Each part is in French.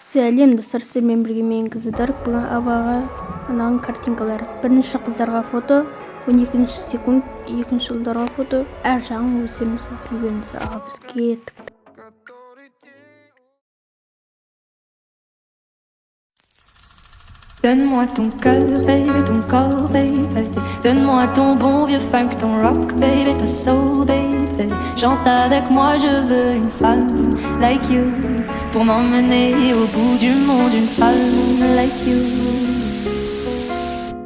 Сәлем достар, сіздермен бірге мен қыздар. Бүгін абаға мынаған картинкалар. Бірінші қыздарға фото, 12 секунд, екінші ұлдарға фото. Әр жағын өздеріңіз оқи беріңіз. Аға біз кеттік. Donne-moi ton cœur, baby, ton corps, baby. Donne-moi ton bon vieux funk, ton rock, baby, ta soul, baby. Chante avec moi, je veux une femme like you pour m'emmener au bout du monde, une femme like you.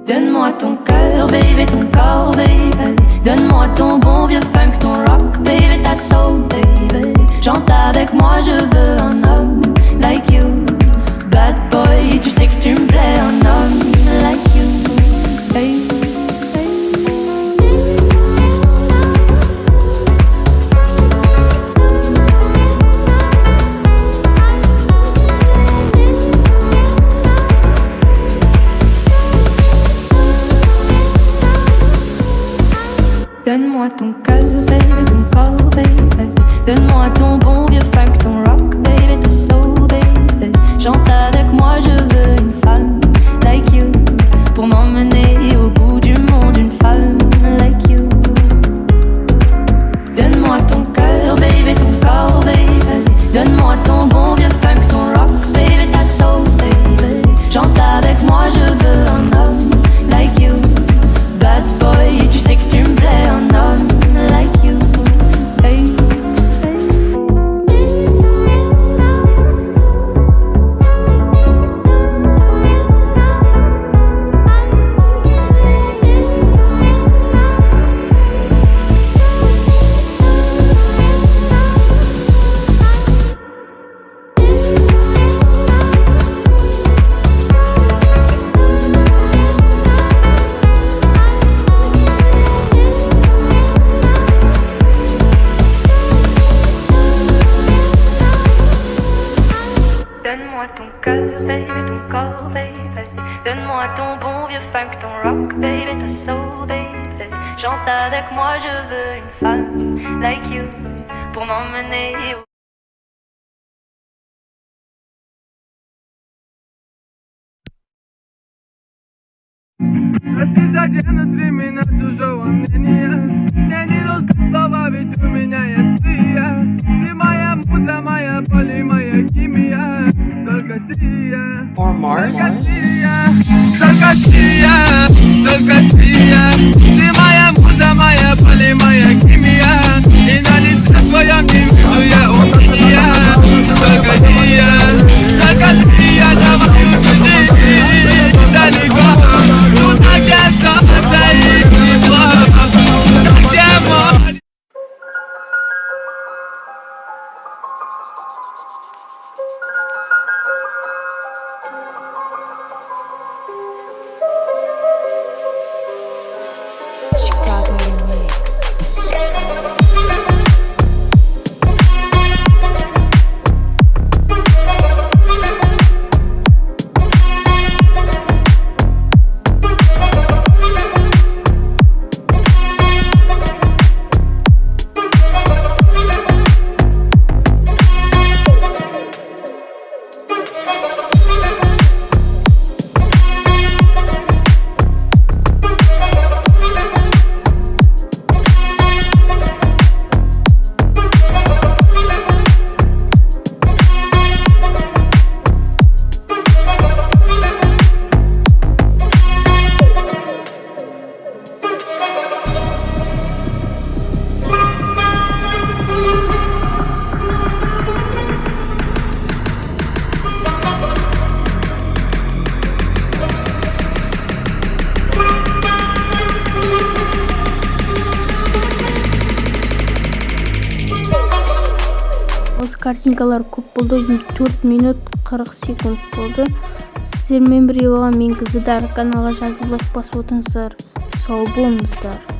Donne-moi ton cœur, baby, ton corps, baby. Donne-moi ton bon vieux funk, ton rock, baby, ta soul, baby. Chante avec moi, je veux un homme like you. Bad boy, tu sais que tu me plais, un homme like you. Hey. Donne-moi ton cœur, baby, ton corps, baby. Donne-moi ton bon vieux funk, ton rock, baby, ta soul, baby. Chante avec moi, je veux une femme like you pour m'emmener au bout du monde, une femme like you. Donne-moi ton cœur, baby, ton corps, baby. Donne-moi ton bon vieux funk, ton rock, baby, ta soul, baby. Chante avec moi, je veux un homme like you. Bad boy, tu sais que tu me plais, un homme like you. Hey. Donne-moi ton cœur, baby, ton corps, baby. Donne-moi ton bon vieux funk, ton rock, baby, ta soul, baby. Chante avec moi, je veux une femme like you pour m'emmener au... Рассказать внутри меня чужого мнения. Я не русские слова, ведь у меня есть ты моя муза, моя боль и моя химия. Только Сия, Or Mars. только Сия, только Сия, только Сия. Ты моя муза, моя боль и моя химия. И на лице твоем не вижу я уныния. Только Сия, давай убежи далеко. Туда, где солнце и тепло. Туда, где море. Chicago Remix. Осы картинкалар көп болды, 4 минут 40 секунд болды. Сіздермен бірге болған мен қыздар. Каналға жазылып лайк басып отырыңыздар. Сау болыңыздар.